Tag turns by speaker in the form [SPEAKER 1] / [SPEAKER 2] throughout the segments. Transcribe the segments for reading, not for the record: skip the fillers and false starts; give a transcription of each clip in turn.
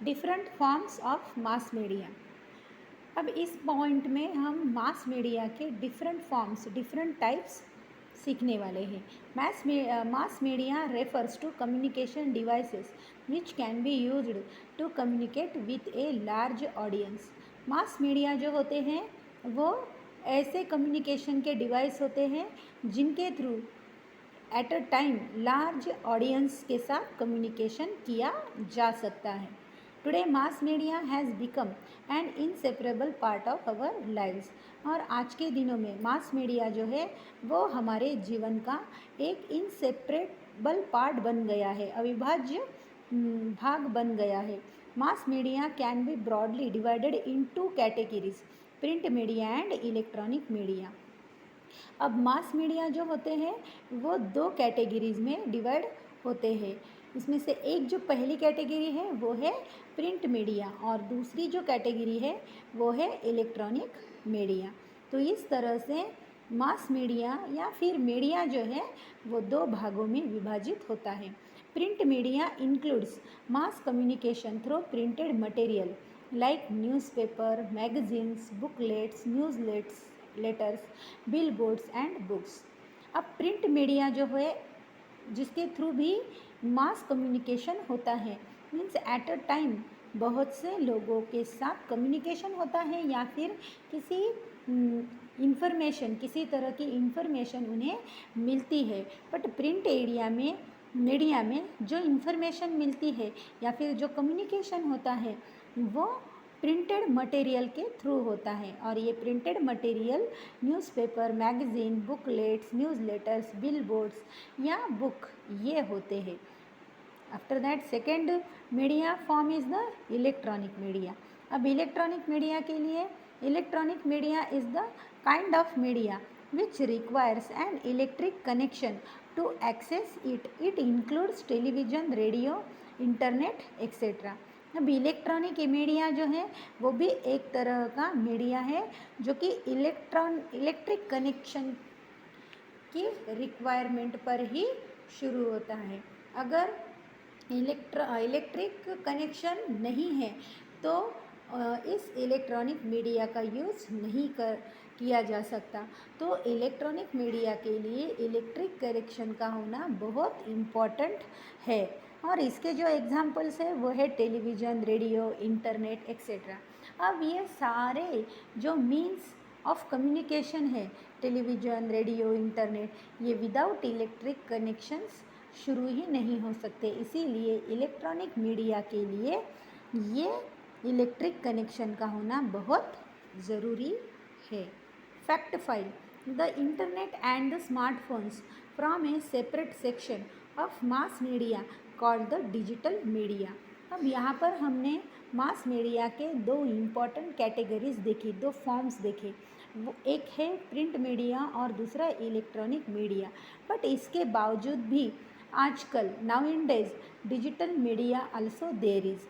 [SPEAKER 1] Different forms of mass media. अब इस point में हम मास मीडिया के डिफरेंट फॉर्म्स, डिफरेंट टाइप्स सीखने वाले हैं। Mass media refers to communication devices which can be used to communicate with a large audience. Mass media जो होते हैं वो ऐसे कम्युनिकेशन के डिवाइस होते हैं जिनके through at a time large audience के साथ कम्युनिकेशन किया जा सकता है। Today mass media has become an inseparable part of our lives. और आज के दिनों में मास मीडिया जो है वो हमारे जीवन का एक इनसेपरेबल पार्ट बन गया है, अविभाज्य भाग बन गया है। Mass media can be broadly divided in two categories, print media and electronic media. अब मास मीडिया जो होते हैं वो दो कैटेगरीज में डिवाइड होते हैं। इसमें से एक जो पहली कैटेगरी है वो है प्रिंट मीडिया और दूसरी जो कैटेगरी है वो है इलेक्ट्रॉनिक मीडिया। तो इस तरह से मास मीडिया या फिर मीडिया जो है वो दो भागों में विभाजित होता है। Print media includes mass communication through printed material like newspaper, magazines, booklets, letters, bill boards and books. अब प्रिंट मीडिया जो है जिसके थ्रू भी मास कम्युनिकेशन होता है, मीन्स एट अ टाइम बहुत से लोगों के साथ कम्युनिकेशन होता है या फिर किसी इंफॉर्मेशन, किसी तरह की इंफॉर्मेशन उन्हें मिलती है। बट प्रिंट मीडिया में जो इंफॉर्मेशन मिलती है या फिर जो कम्युनिकेशन होता है वो प्रिंटेड मटेरियल के थ्रू होता है। और ये printed material newspaper, magazine, booklets, newsletters, bill boards या बुक ये होते हैं। After that second media form is the electronic media. अब इलेक्ट्रॉनिक मीडिया के लिए electronic media is the kind of media which requires an electric connection to access it. It includes television, radio, internet, etc. अब electronic media जो है वो भी एक तरह का मीडिया है जो कि इलेक्ट्रिक कनेक्शन की रिक्वायरमेंट पर ही शुरू होता है। अगर इलेक्ट्रिक कनेक्शन नहीं है तो इस इलेक्ट्रॉनिक मीडिया का यूज़ नहीं किया जा सकता। तो इलेक्ट्रॉनिक मीडिया के लिए इलेक्ट्रिक कनेक्शन का होना बहुत इम्पॉर्टेंट है। और इसके जो एग्जांपल्स है वो है टेलीविज़न, रेडियो, इंटरनेट एक्सेट्रा। अब ये सारे जो मीन्स ऑफ कम्युनिकेशन है, टेलीविज़न, रेडियो, इंटरनेट, ये विदाउट इलेक्ट्रिक कनेक्शंस शुरू ही नहीं हो सकते। इसीलिए इलेक्ट्रॉनिक मीडिया के लिए ये इलेक्ट्रिक कनेक्शन का होना बहुत ज़रूरी है। Fact file: the internet and the smartphones from A separate section of mass media called the digital media. अब यहाँ पर हमने मास मीडिया के दो इम्पॉर्टेंट कैटेगरीज देखी, दो फॉर्म्स देखे। वो एक है प्रिंट मीडिया और दूसरा इलेक्ट्रॉनिक मीडिया। बट इसके बावजूद भी आजकल now in days digital media also there is.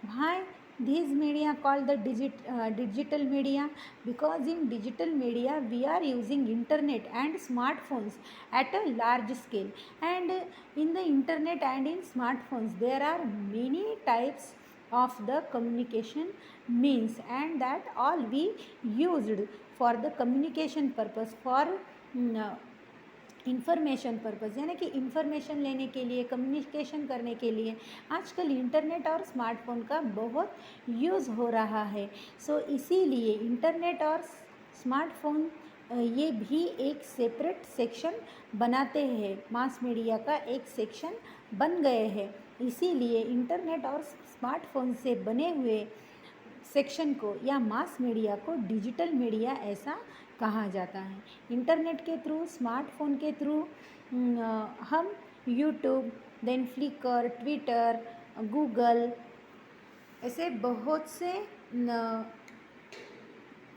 [SPEAKER 1] Why these media called the digital media? Because in digital media we are using internet and smartphones at a large scale, and in the internet and in smartphones there are many types of the communication means, and that all we used for the communication purpose, for information purpose, यानी कि information लेने के लिए, communication करने के लिए आजकल internet और स्मार्टफोन का बहुत यूज़ हो रहा है। सो इसीलिए इंटरनेट और स्मार्टफोन ये भी एक सेपरेट सेक्शन बनाते हैं, मास मीडिया का एक सेक्शन बन गए हैं। इसीलिए इंटरनेट और स्मार्टफोन से बने हुए सेक्शन को या मास मीडिया को डिजिटल मीडिया ऐसा कहा जाता है। इंटरनेट के थ्रू, स्मार्टफोन के थ्रू हम YouTube, then Flickr, Twitter, Google, ऐसे बहुत से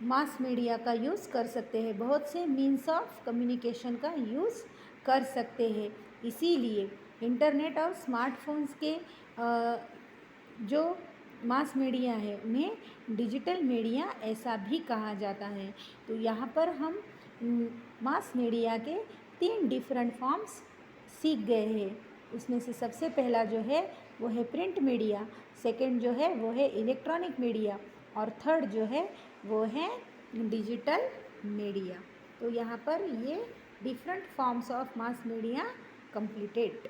[SPEAKER 1] मास मीडिया का यूज़ कर सकते हैं, बहुत से मीन्स ऑफ कम्युनिकेशन का यूज़ कर सकते हैं। इसीलिए इंटरनेट और स्मार्टफोन्स के जो मास मीडिया है उन्हें डिजिटल मीडिया ऐसा भी कहा जाता है। तो यहाँ पर हम मास मीडिया के 3 डिफरेंट फॉर्म्स सीख गए हैं। उसमें से सबसे पहला जो है वो है प्रिंट मीडिया, सेकंड जो है वो है इलेक्ट्रॉनिक मीडिया, और थर्ड जो है वो है डिजिटल मीडिया। तो यहाँ पर ये different forms of mass media completed.